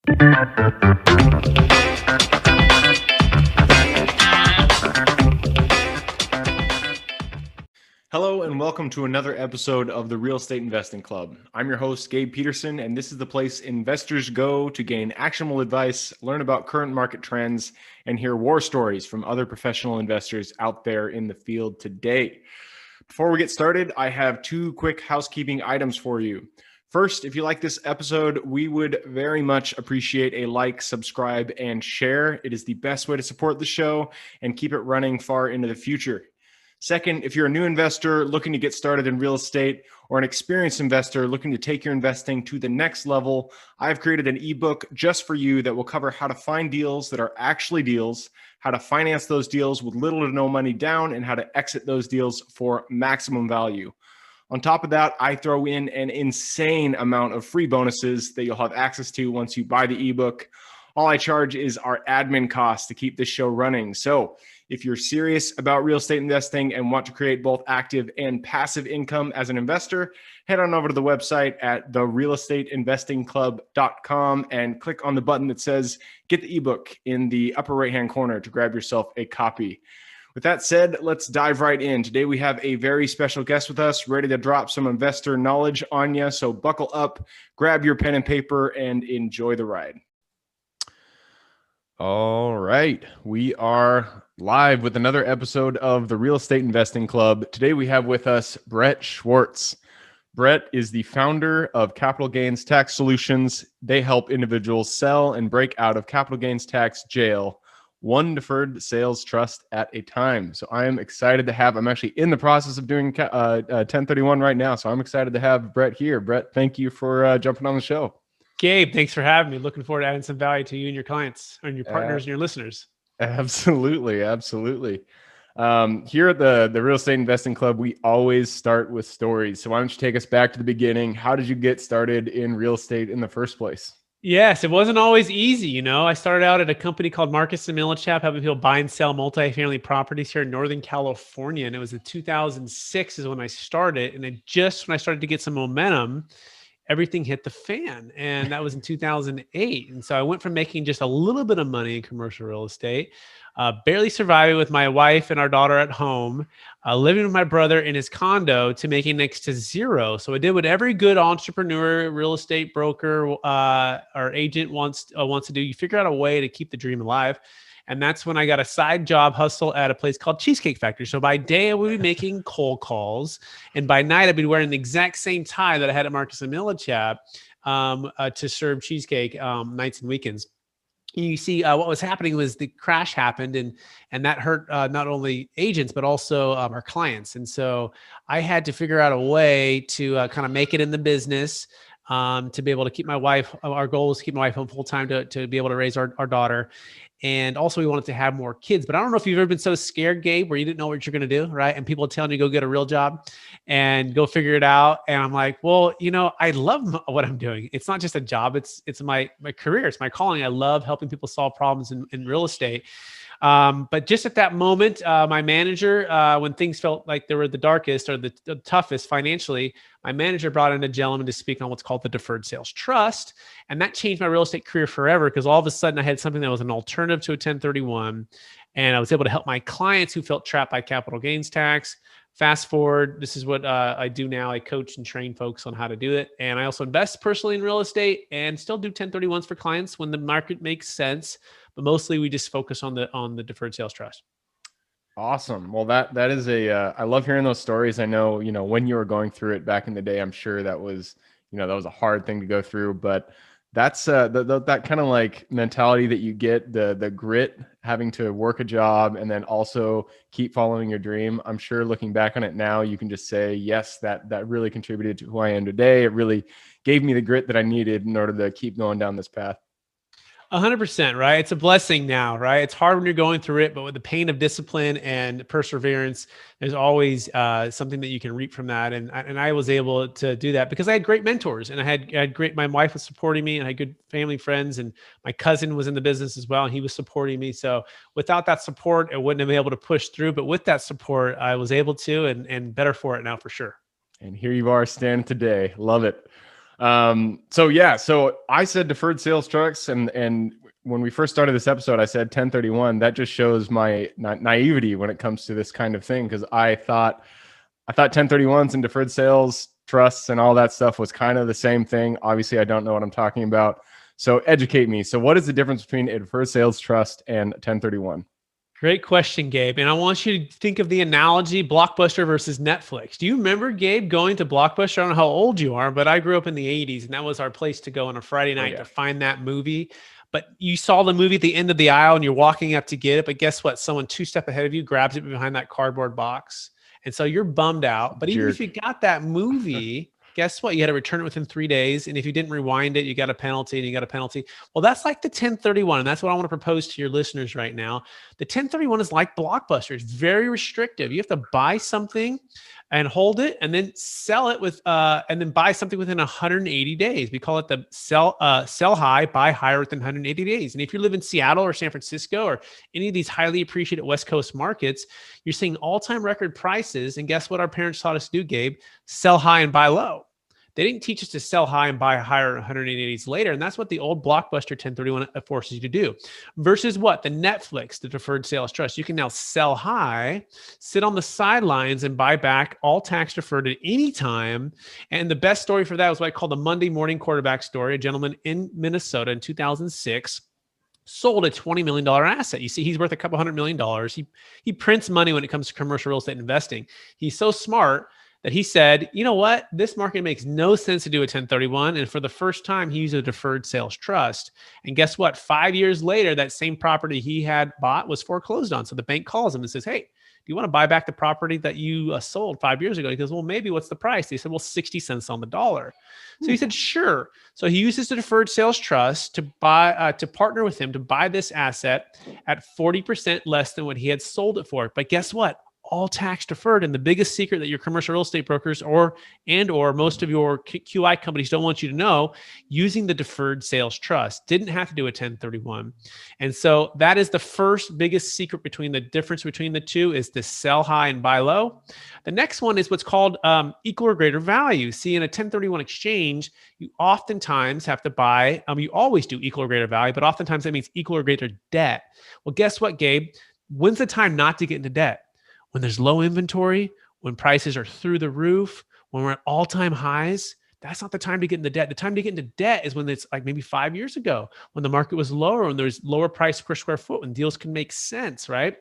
Hello and welcome to another episode of the Real Estate Investing Club. I'm your host, Gabe Peterson, and this is the place investors go to gain actionable advice, learn about current market trends, and hear war stories from other professional investors out there in the field today. Before we get started, I have two quick housekeeping items for you. First, if you like this episode, we would very much appreciate a like, subscribe, and share. It is the best way to support the show and keep it running far into the future. Second, if you're a new investor looking to get started in real estate or an experienced investor looking to take your investing to the next level, I've created an ebook just for you that will cover how to find deals that are actually deals, how to finance those deals with little to no money down, and how to exit those deals for maximum value. On top of that, I throw in an insane amount of free bonuses that you'll have access to once you buy the ebook. All I charge is our admin costs to keep this show running. So if you're serious about real estate investing and want to create both active and passive income as an investor, head on over to the website at therealestateinvestingclub.com and click on the button that says get the ebook in the upper right-hand corner to grab yourself a copy. With that said, let's dive right in. Today we have a very special guest with us, ready to drop some investor knowledge on you. So buckle up, grab your pen and paper, and enjoy the ride. All right, we are live with another episode of the Real Estate Investing Club. Today we have with us Brett Swarts. Brett is the founder of Capital Gains Tax Solutions. They help individuals sell and break out of capital gains tax jail, one deferred sales trust at a time. So I am excited to have, I'm actually in the process of doing 1031 right now. So I'm excited to have Brett here. Brett, thank you for jumping on the show. Gabe, thanks for having me. Looking forward to adding some value to you and your clients and your partners and your listeners. Absolutely. Absolutely. Here at the Real Estate Investing Club, we always start with stories. So why don't you take us back to the beginning? How did you get started in real estate in the first place? Yes, it wasn't always easy. You know, I started out at a company called Marcus & Millichap, helping people buy and sell multifamily properties here in Northern California. And it was in 2006 is when I started. And then just when I started to get some momentum, everything hit the fan. And that was in 2008. And so I went from making just a little bit of money in commercial real estate, barely surviving with my wife and our daughter at home, living with my brother in his condo, to making next to zero. So I did what every good entrepreneur, real estate broker, or agent wants to do. You figure out a way to keep the dream alive. And that's when I got a side job hustle at a place called Cheesecake Factory. So by day, I would be making cold calls. And by night, I'd be wearing the exact same tie that I had at Marcus & Millichap to serve cheesecake nights and weekends. You see, what was happening was the crash happened, and that hurt not only agents, but also our clients. And so I had to figure out a way to kind of make it in the business, to be able to keep my wife. Our goal was to keep my wife home full time to be able to raise our daughter. And also we wanted to have more kids, but I don't know if you've ever been so scared, Gabe, where you didn't know what you're going to do. Right. And people telling you, go get a real job and go figure it out. And I'm like, well, you know, I love what I'm doing. It's not just a job. It's my career. It's my calling. I love helping people solve problems in real estate. But just at that moment, my manager, when things felt like they were the darkest or the toughest financially, my manager brought in a gentleman to speak on what's called the Deferred Sales Trust. And that changed my real estate career forever, because all of a sudden I had something that was an alternative to a 1031. And I was able to help my clients who felt trapped by capital gains tax. Fast forward, this is what I do now. I coach and train folks on how to do it. And I also invest personally in real estate and still do 1031s for clients when the market makes sense. But mostly we just focus on the Deferred Sales Trust. Awesome. Well, that is I love hearing those stories. I know, when you were going through it back in the day, I'm sure that was a hard thing to go through, but that's that kind of like mentality that you get, the grit, having to work a job and then also keep following your dream. I'm sure looking back on it now, you can just say, yes, that really contributed to who I am today. It really gave me the grit that I needed in order to keep going down this path. 100%, right? It's a blessing now, right? It's hard when you're going through it, but with the pain of discipline and perseverance, there's always something that you can reap from that. And I was able to do that because I had great mentors, and I had great, my wife was supporting me, and I had good family friends, and my cousin was in the business as well, and he was supporting me. So without that support, I wouldn't have been able to push through. But with that support, I was able to, and better for it now for sure. And here you are standing today. Love it. So I said deferred sales trusts, and when we first started this episode, I said 1031. That just shows my naivety when it comes to this kind of thing, because I thought 1031s and deferred sales trusts and all that stuff was kind of the same thing. Obviously, I don't know what I'm talking about. So educate me. So what is the difference between a deferred sales trust and 1031? Great question, Gabe. And I want you to think of the analogy Blockbuster versus Netflix. Do you remember, Gabe, going to Blockbuster? I don't know how old you are, but I grew up in the 80s, and that was our place to go on a Friday night to find that movie. But you saw the movie at the end of the aisle and you're walking up to get it. But guess what? Someone two steps ahead of you grabs it behind that cardboard box. And so you're bummed out. But even if you got that movie, guess what? You had to return it within 3 days. And if you didn't rewind it, you got a penalty and you got a penalty. Well, that's like the 1031. And that's what I want to propose to your listeners right now. The 1031 is like Blockbuster. It's very restrictive. You have to buy something and hold it and then sell it and then buy something within 180 days. We call it the sell high, buy higher within 180 days. And if you live in Seattle or San Francisco or any of these highly appreciated West Coast markets, you're seeing all-time record prices. And guess what our parents taught us to do, Gabe? Sell high and buy low. They didn't teach us to sell high and buy higher 180 days later. And that's what the old Blockbuster 1031 forces you to do. Versus what? The Netflix, the deferred sales trust. You can now sell high, sit on the sidelines and buy back all tax deferred at any time. And the best story for that was what I call the Monday morning quarterback story. A gentleman in Minnesota in 2006 sold a $20 million asset. You see, he's worth a couple $100 million. He prints money when it comes to commercial real estate investing. He's so smart that he said, you know what? This market makes no sense to do a 1031. And for the first time, he used a deferred sales trust. And guess what? 5 years later, that same property he had bought was foreclosed on. So the bank calls him and says, hey, do you want to buy back the property that you sold 5 years ago? He goes, well, maybe. What's the price? They said, well, 60 cents on the dollar. So he said, sure. So he uses the deferred sales trust to buy, to partner with him to buy this asset at 40% less than what he had sold it for. But guess what? All tax deferred. And the biggest secret that your commercial real estate brokers or most of your QI companies don't want you to know, using the deferred sales trust, didn't have to do a 1031. And so that is the first biggest secret between the difference between the two, is to sell high and buy low. The next one is what's called equal or greater value. See, in a 1031 exchange, you oftentimes have to buy, you always do equal or greater value, but oftentimes that means equal or greater debt. Well, guess what, Gabe? When's the time not to get into debt? When there's low inventory, when prices are through the roof, when we're at all-time highs. That's not the time to get into debt. The time to get into debt is when it's like maybe 5 years ago, when the market was lower, when there's lower price per square foot, when deals can make sense, right?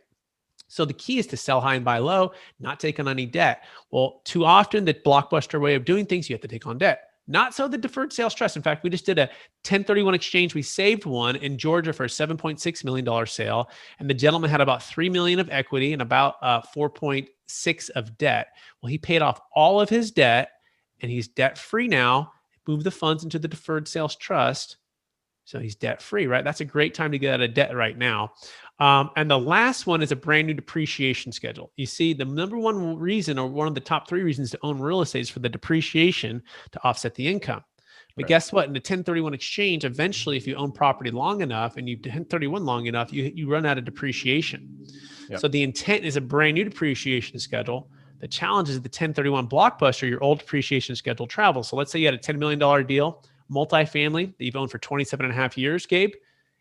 So the key is to sell high and buy low, not take on any debt. Well, too often the Blockbuster way of doing things, you have to take on debt. Not so the deferred sales trust. In fact, we just did a 1031 exchange. We saved one in Georgia for a $7.6 million sale. And the gentleman had about $3 million of equity and about 4.6 of debt. Well, he paid off all of his debt and he's debt free now. Moved the funds into the deferred sales trust. So he's debt free, right? That's a great time to get out of debt right now. And the last one is a brand new depreciation schedule. You see, the number one reason, or one of the top 3 reasons to own real estate, is for the depreciation to offset the income. But guess what? In the 1031 exchange, eventually, if you own property long enough and you 1031 long enough, you run out of depreciation. Yep. So the intent is a brand new depreciation schedule. The challenge is the 1031 Blockbuster, your old depreciation schedule travels. So let's say you had a $10 million deal, multifamily that you've owned for 27 and a half years, Gabe.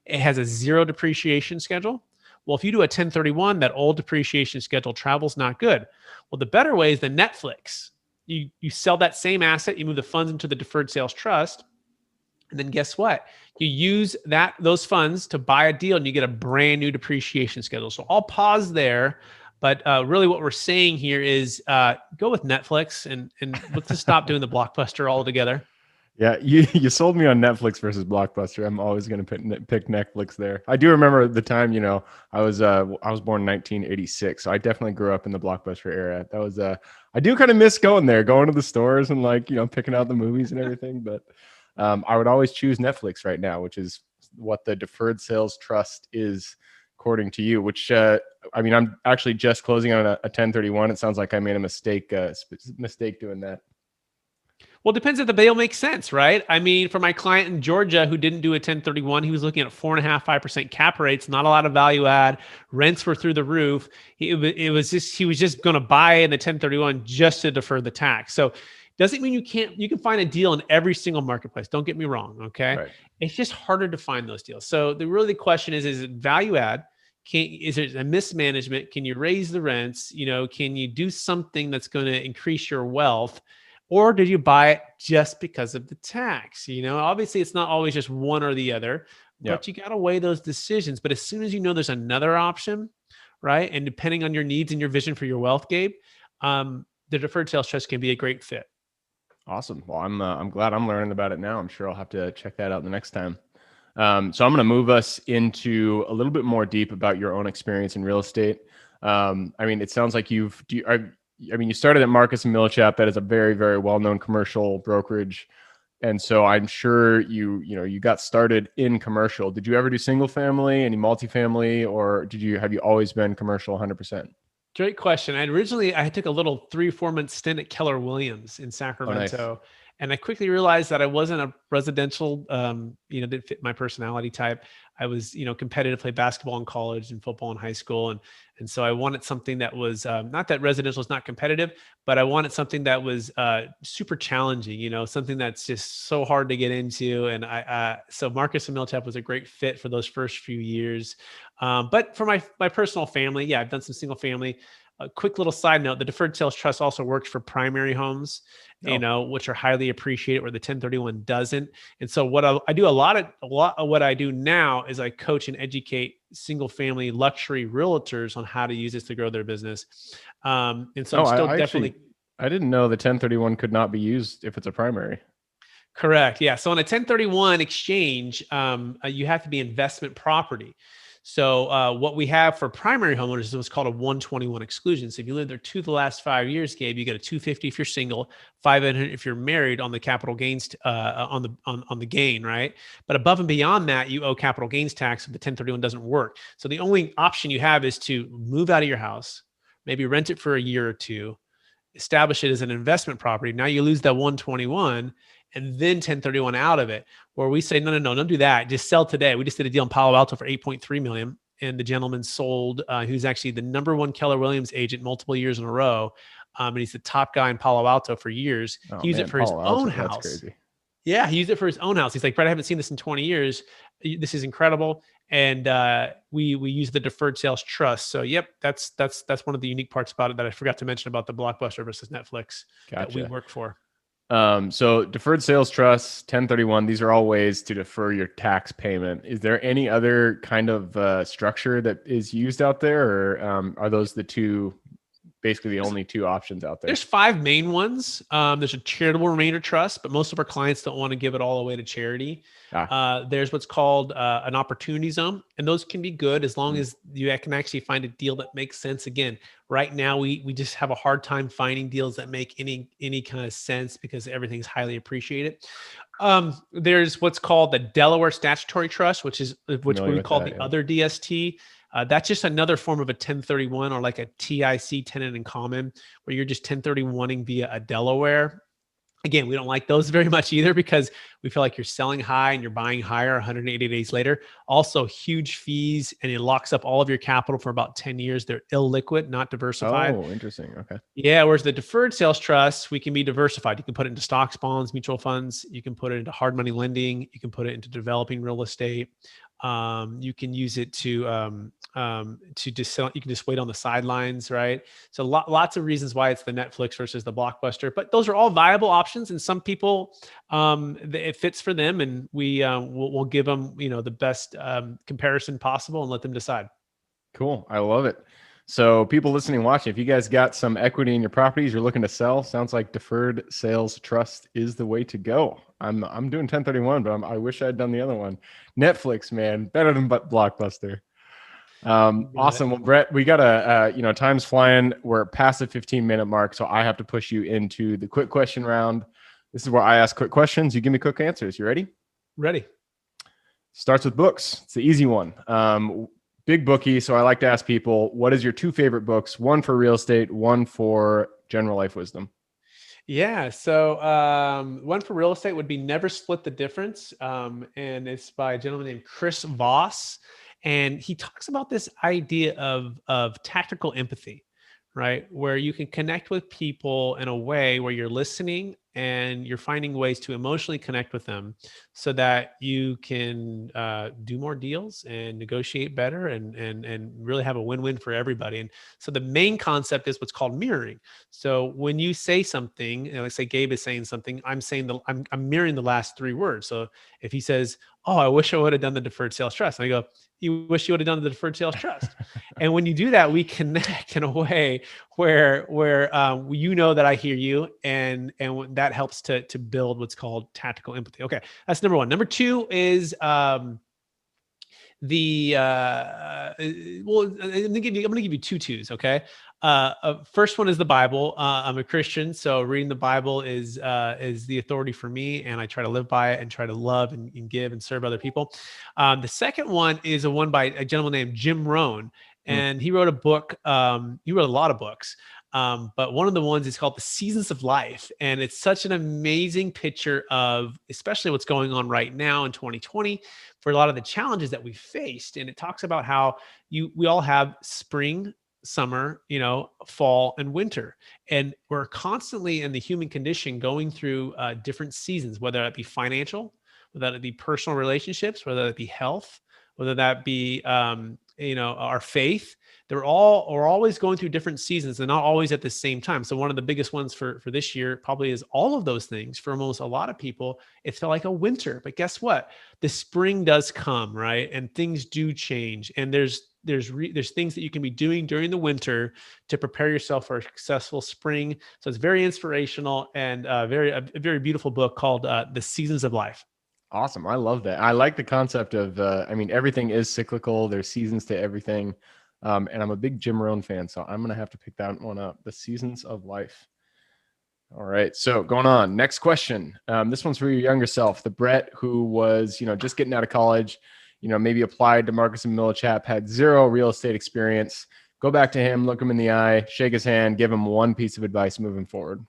It has a 0 depreciation schedule. Well, if you do a 1031, that old depreciation schedule travels not good. Well, the better way is the Netflix. You sell that same asset, you move the funds into the deferred sales trust, and then guess what? You use those funds to buy a deal and you get a brand new depreciation schedule. So I'll pause there. But really what we're saying here is go with Netflix and let's just stop doing the Blockbuster altogether. Yeah, you sold me on Netflix versus Blockbuster. I'm always going to pick Netflix there. I do remember the time, I was born in 1986, so I definitely grew up in the Blockbuster era. That was I do kind of miss going to the stores and picking out the movies and everything. But I would always choose Netflix right now, which is what the deferred sales trust is, according to you. Which I'm actually just closing on a 1031. It sounds like I made a mistake doing that. Well, it depends if the bail makes sense, right? I mean, for my client in Georgia who didn't do a 1031, he was looking at 4.5%, 5% cap rates, not a lot of value add. Rents were through the roof. He was just going to buy in the 1031 just to defer the tax. So Doesn't mean you can find a deal in every single marketplace. Don't get me wrong. Okay. Right. It's just harder to find those deals. So the question is it value add? Is it a mismanagement? Can you raise the rents? Can you do something that's going to increase your wealth? Or did you buy it just because of the tax? Obviously it's not always just one or the other, Yeah. but you got to weigh those decisions. But as soon as you know there's another option, right? And depending on your needs and your vision for your wealth, Gabe, the deferred sales trust can be a great fit. Awesome. Well, I'm glad I'm learning about it now. I'm sure I'll have to check that out the next time. So I'm going to move us into a little bit more deep about your own experience in real estate. It sounds like you started at Marcus and Millichap. That is a very, very well-known commercial brokerage. And so I'm sure you got started in commercial. Did you ever do single family, any multifamily, or have you always been commercial 100%? Great question. I took a little 3 or 4 month stint at Keller Williams in Oh, nice. Sacramento. And I quickly realized that I wasn't a residential, didn't fit my personality type. I was, competitive, played basketball in college and football in high school. And so I wanted something that was not that residential is not competitive, but I wanted something that was super challenging, something that's just so hard to get into. And so Marcus and Milltap was a great fit for those first few years. But for my personal family, yeah, I've done some single family. A quick little side note: the deferred sales trust also works for primary homes, which are highly appreciated, where the 1031 doesn't. And so what I do a lot of what I do now is I coach and educate single family luxury realtors on how to use this to grow their business. And so I'm still definitely. I didn't know the 1031 could not be used if it's a primary. Correct. Yeah. So on a 1031 exchange, you have to be investment property. So what we have for primary homeowners is what's called a 121 exclusion. So if you live there 2 of the last 5 years, Gabe, you get a 250 if you're single, 500 if you're married on the capital gains on the gain, right? But above and beyond that, you owe capital gains tax if the 1031 doesn't work. So the only option you have is to move out of your house, maybe rent it for a year or two, establish it as an investment property. Now you lose that 121 and then 1031 out of it, where we say, no, don't do that. Just sell today. We just did a deal in Palo Alto for 8.3 million. And the gentleman sold, who's actually the #1 Keller Williams agent multiple years in a row. And he's the top guy in Palo Alto for years. He used it for his own house. That's crazy. Yeah, he used it for his own house. He's like, Brett, I haven't seen this in 20 years. This is incredible. And we use the deferred sales trust. So yep, that's one of the unique parts about it that I forgot to mention about the Blockbuster versus Netflix that we work for. So deferred sales trusts, 1031, these are all ways to defer your tax payment. Is there any other kind of structure that is used out there, or are those basically the only two options out there? There's 5 main ones. There's a charitable remainder trust, but most of our clients don't want to give it all away to charity. There's what's called an opportunity zone, and those can be good as long as you can actually find a deal that makes sense. Again, right now we just have a hard time finding deals that make any kind of sense because everything's highly appreciated. There's what's called the Delaware Statutory Trust, which we call the other DST. That's just another form of a 1031 or like a TIC, tenant in common, where you're just 1031ing via a Delaware. Again, we don't like those very much either because we feel like you're selling high and you're buying higher 180 days later. Also, huge fees, and it locks up all of your capital for about 10 years. They're illiquid, not diversified. Oh, interesting. Okay. Yeah, whereas the deferred sales trust, we can be diversified. You can put it into stocks, bonds, mutual funds. You can put it into hard money lending. You can put it into developing real estate. You can use it to just sell. You can just wait on the sidelines, right? So lots of reasons why it's the Netflix versus the Blockbuster, but those are all viable options. And some people, it fits for them, and we'll give them, the best comparison possible and let them decide. Cool. I love it. So people listening, watching, if you guys got some equity in your properties, you're looking to sell, sounds like deferred sales trust is the way to go. I'm doing 1031, but I wish I'd done the other one. Netflix, man, better than Blockbuster. Awesome. Well, Brett, we got time's flying. We're past the 15-minute mark, so I have to push you into the quick question round. This is where I ask quick questions. You give me quick answers. You ready? Ready. Starts with books. It's the easy one. Big bookie. So I like to ask people, what is your 2 favorite books? One for real estate, one for general life wisdom. Yeah. So one for real estate would be Never Split the Difference. And it's by a gentleman named Chris Voss. And he talks about this idea of tactical empathy, right? Where you can connect with people in a way where you're listening and you're finding ways to emotionally connect with them so that you can do more deals and negotiate better and really have a win-win for everybody. And so the main concept is what's called mirroring. So when you say something, let's say Gabe is saying something, I'm mirroring the last three words. So if he says, "Oh, I wish I would have done the deferred sales trust," and I go, "You wish you would have done the deferred sales trust." And when you do that, we connect in a way where you know that I hear you, and that helps to build what's called tactical empathy. Okay, that's number one. Number two is the well, I'm gonna give you two twos. Okay, first one is the Bible. I'm a Christian, so reading the Bible is the authority for me, and I try to live by it and try to love and give and serve other people. The second one is a one by a gentleman named Jim Rohn, Mm. and he wrote a book. He wrote a lot of books. But one of the ones is called The Seasons of Life. And it's such an amazing picture of, especially what's going on right now in 2020, for a lot of the challenges that we faced. And it talks about how we all have spring, summer, fall and winter. And we're constantly in the human condition going through different seasons, whether that be financial, whether that be personal relationships, whether that be health, whether that be, our faith. We're always going through different seasons and not always at the same time. So one of the biggest ones for this year probably is all of those things. For almost a lot of people, it felt like a winter. But guess what? The spring does come, right? And things do change. And there's things that you can be doing during the winter to prepare yourself for a successful spring. So it's very inspirational and a very beautiful book called The Seasons of Life. Awesome. I love that. I like the concept of, everything is cyclical. There's seasons to everything. And I'm a big Jim Rohn fan, so I'm going to have to pick that one up. The Seasons of Life. All right. So going on. Next question. This one's for your younger self, the Brett who was, just getting out of college, maybe applied to Marcus and Millichap, had zero real estate experience. Go back to him, look him in the eye, shake his hand, give him one piece of advice moving forward.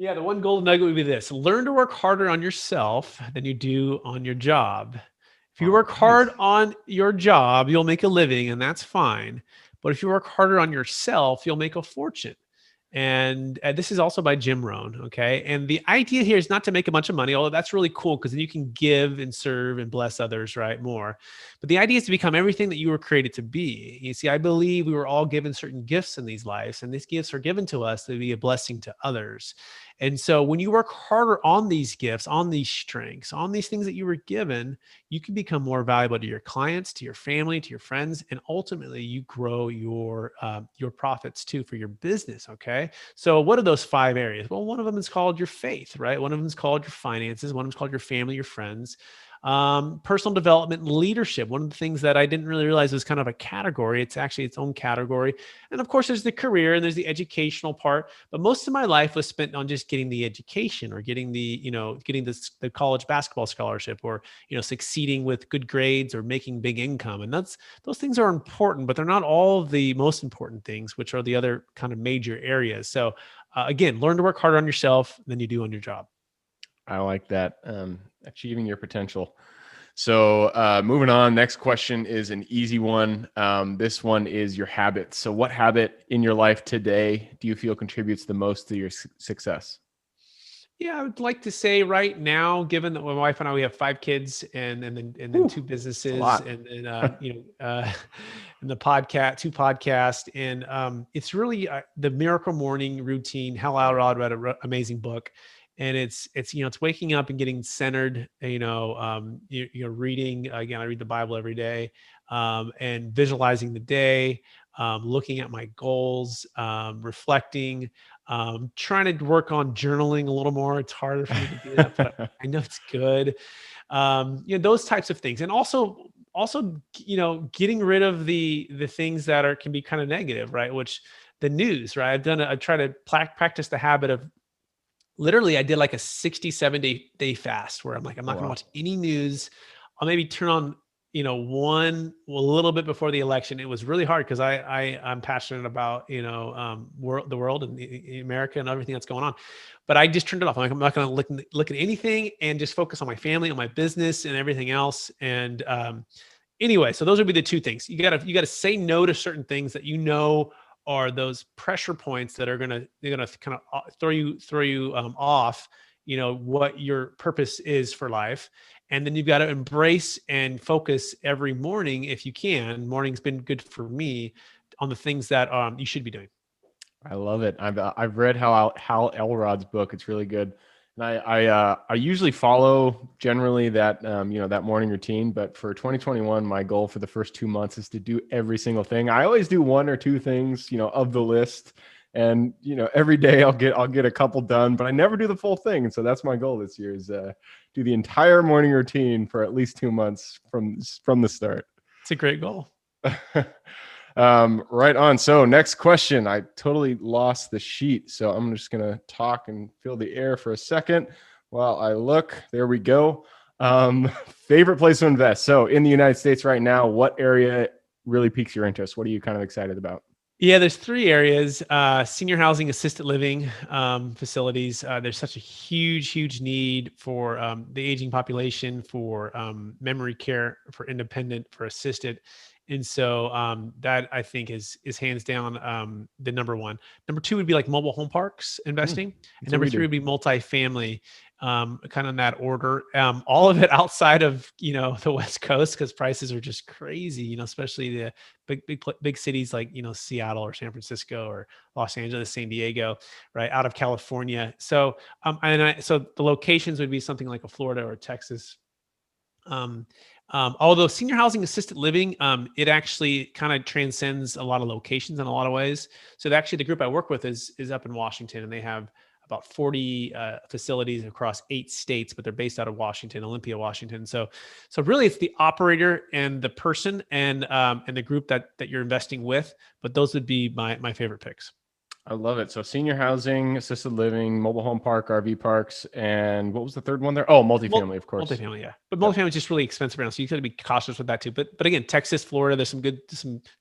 Yeah, the one golden nugget would be this: learn to work harder on yourself than you do on your job. If you work hard on your job, you'll make a living, and that's fine. But if you work harder on yourself, you'll make a fortune. And this is also by Jim Rohn. Okay. And the idea here is not to make a bunch of money, although that's really cool because then you can give and serve and bless others, right? More. But the idea is to become everything that you were created to be. You see, I believe we were all given certain gifts in these lives, and these gifts are given to us to be a blessing to others. And so when you work harder on these gifts, on these strengths, on these things that you were given, you can become more valuable to your clients, to your family, to your friends, and ultimately you grow your profits too for your business. Okay, so what are those five areas? Well, one of them is called your faith, right? One of them is called your finances. One of them is called your family, your friends. Personal development and leadership. One of the things that I didn't really realize was kind of a category. It's actually its own category. And of course, there's the career and there's the educational part. But most of my life was spent on just getting the education or getting the college basketball scholarship or, succeeding with good grades or making big income. And those things are important, but they're not all the most important things, which are the other kind of major areas. So again, learn to work harder on yourself than you do on your job. I like that. Achieving your potential. So moving on, next question is an easy one. This one is your habits. So what habit in your life today do you feel contributes the most to your success? Yeah, I would like to say right now, given that my wife and I, we have 5 kids and then two businesses and and the podcast, 2 podcasts. And it's really the Miracle Morning routine. Hal Elrod read an amazing book. And it's waking up and getting centered, reading, again, I read the Bible every day, and visualizing the day, looking at my goals, reflecting, trying to work on journaling a little more. It's harder for me to do that, but I know it's good. Those types of things. And also, getting rid of the things that can be kind of negative, right? Which the news, right? I've tried to practice the habit of, literally, I did like a 67-day fast where I'm like, I'm not going to watch any news. I'll maybe turn on, one a little bit before the election. It was really hard because I'm passionate about, the world and America and everything that's going on. But I just turned it off. I'm like, I'm not going to look at anything and just focus on my family, on my business and everything else. And anyway, so those would be the two things. You gotta say no to certain things that are those pressure points that they're gonna kind of throw you off, what your purpose is for life. And then you've got to embrace and focus every morning, if you can. Morning's been good for me, on the things that you should be doing. I love it. I've read Hal Elrod's book. It's really good. And I usually follow generally that that morning routine, but for 2021, my goal for the first 2 months is to do every single thing. I always do one or two things, of the list, and every day I'll get a couple done, but I never do the full thing. And so that's my goal this year, is do the entire morning routine for at least 2 months from the start. It's a great goal. Right on. So next question, I totally lost the sheet, so I'm just going to talk and fill the air for a second while I look. There we go. Favorite place to invest. So in the United States right now, what area really piques your interest? What are you kind of excited about? Yeah, there's 3 areas: senior housing, assisted living facilities. There's such a huge need for the aging population, for memory care, for independent, for assisted. And so that, I think, is hands down the number one. Number 2 would be like mobile home parks investing. And number 3 would be multifamily, kind of in that order. All of it outside of, the West Coast, because prices are just crazy, especially the big cities like, Seattle or San Francisco or Los Angeles, San Diego, right out of California. So, so the locations would be something like a Florida or Texas. Although senior housing, assisted living, it actually kind of transcends a lot of locations in a lot of ways. So actually the group I work with is up in Washington, and they have about 40 facilities across 8 states, but they're based out of Washington, Olympia, Washington. So really it's the operator and the person and the group that you're investing with, but those would be my favorite picks. I love it. So senior housing, assisted living, mobile home park, RV parks, and what was the third one there? Oh, multifamily, of course. Multifamily, yeah. But multifamily is just really expensive now, so you got to be cautious with that too. But again, Texas, Florida, there's some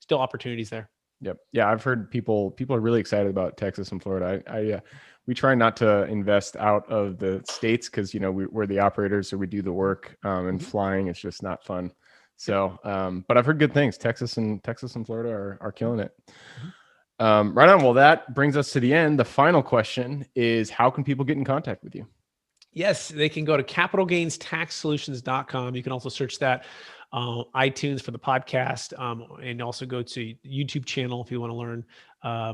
still opportunities there. Yep. Yeah, I've heard people are really excited about Texas and Florida. We try not to invest out of the states because we're the operators, so we do the work, and flying it's just not fun. So, but I've heard good things. Texas and Florida are killing it. Right on. Well, that brings us to the end. The final question is, how can people get in contact with you? Yes, they can go to capitalgainstaxsolutions.com. You can also search that iTunes for the podcast, and also go to YouTube channel if you want to learn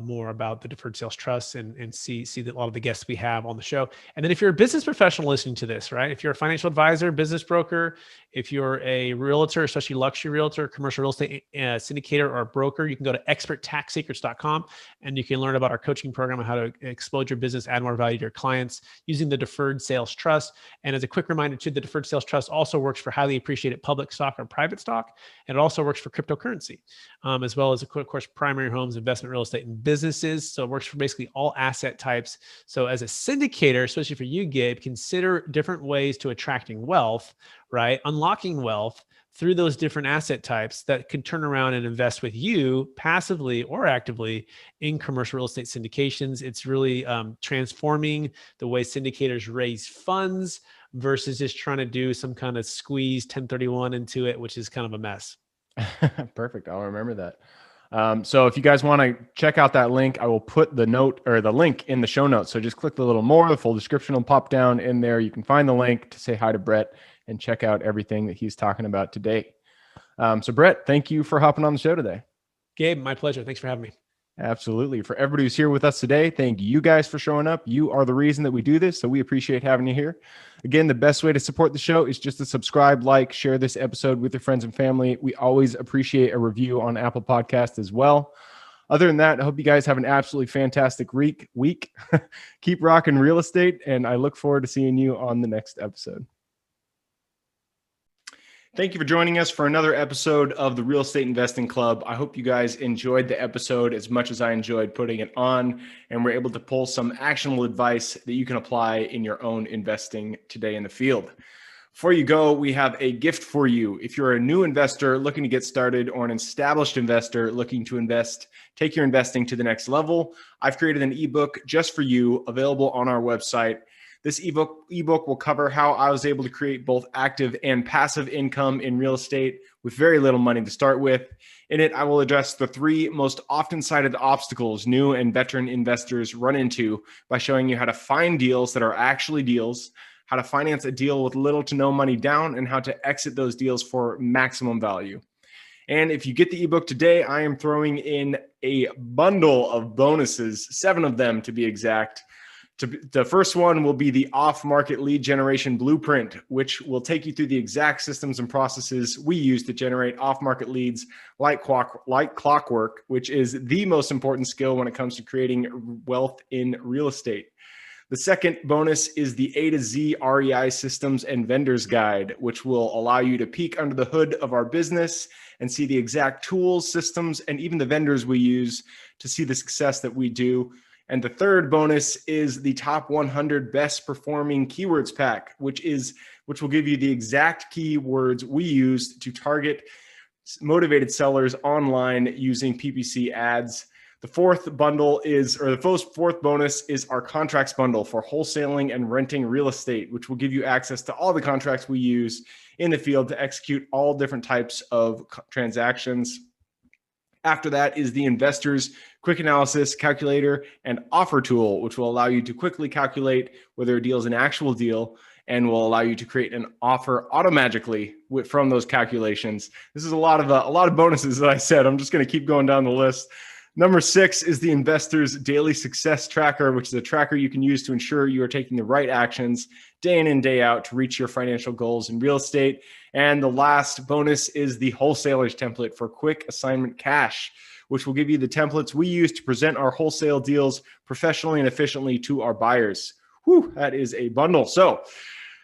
more about the Deferred Sales Trust and see a lot of the guests we have on the show. And then if you're a business professional listening to this, right? If you're a financial advisor, business broker, if you're a realtor, especially luxury realtor, commercial real estate syndicator, or a broker, you can go to experttaxsecrets.com and you can learn about our coaching program on how to explode your business, add more value to your clients using the Deferred Sales Trust. And as a quick reminder too, the Deferred Sales Trust also works for highly appreciated public stock or private stock. And it also works for cryptocurrency, as well as, of course, primary homes, investment real estate, and businesses. So it works for basically all asset types. So as a syndicator, especially for you, Gabe, consider different ways to attracting wealth, right? Unlocking wealth through those different asset types that can turn around and invest with you passively or actively in commercial real estate syndications. It's really transforming the way syndicators raise funds versus just trying to do some kind of squeeze 1031 into it, which is kind of a mess. Perfect. I'll remember that. So if you guys want to check out that link, I will put the link in the show notes. So just click the little more, the full description will pop down in there. You can find the link to say hi to Brett and check out everything that he's talking about today. So Brett, thank you for hopping on the show today. Gabe, my pleasure. Thanks for having me. Absolutely. For everybody who's here with us today, thank you guys for showing up. You are the reason that we do this, so we appreciate having you here. Again, the best way to support the show is just to subscribe, like, share this episode with your friends and family. We always appreciate a review on Apple Podcasts as well. Other than that, I hope you guys have an absolutely fantastic week. Keep rocking real estate, and I look forward to seeing you on the next episode. Thank you for joining us for another episode of the Real Estate Investing Club. I hope you guys enjoyed the episode as much as I enjoyed putting it on, and we're able to pull some actionable advice that you can apply in your own investing today in the field. Before you go, we have a gift for you. If you're a new investor looking to get started, or an established investor looking to take your investing to the next level, I've created an ebook just for you, available on our website. This ebook will cover how I was able to create both active and passive income in real estate with very little money to start with. In it, I will address the 3 most often cited obstacles new and veteran investors run into by showing you how to find deals that are actually deals, how to finance a deal with little to no money down, and how to exit those deals for maximum value. And if you get the ebook today, I am throwing in a bundle of bonuses, 7 of them to be exact. The first one will be the off-market lead generation blueprint, which will take you through the exact systems and processes we use to generate off-market leads like clockwork, which is the most important skill when it comes to creating wealth in real estate. The second bonus is the A to Z REI systems and vendors guide, which will allow you to peek under the hood of our business and see the exact tools, systems, and even the vendors we use to see the success that we do. And the third bonus is the top 100 best performing keywords pack, which will give you the exact keywords we use to target motivated sellers online using PPC ads. The fourth bonus is our contracts bundle for wholesaling and renting real estate, which will give you access to all the contracts we use in the field to execute all different types of transactions. After that is the Investors Quick Analysis Calculator and Offer Tool, which will allow you to quickly calculate whether a deal is an actual deal and will allow you to create an offer automatically from those calculations. This is a lot of bonuses that I said. I'm just going to keep going down the list. Number 6 is the Investors Daily Success Tracker, which is a tracker you can use to ensure you are taking the right actions day in and day out to reach your financial goals in real estate. And the last bonus is the Wholesalers Template for Quick Assignment Cash, which will give you the templates we use to present our wholesale deals professionally and efficiently to our buyers. Whew, that is a bundle. So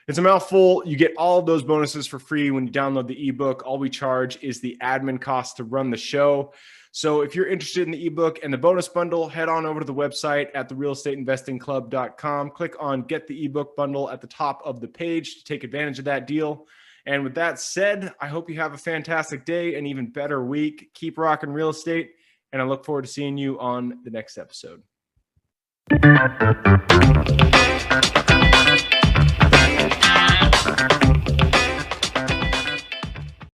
it's a mouthful. You get all of those bonuses for free when you download the ebook. All we charge is the admin cost to run the show. So if you're interested in the ebook and the bonus bundle, head on over to the website at therealestateinvestingclub.com. Click on Get the Ebook Bundle at the top of the page to take advantage of that deal. And with that said, I hope you have a fantastic day, an even better week. Keep rocking real estate, and I look forward to seeing you on the next episode.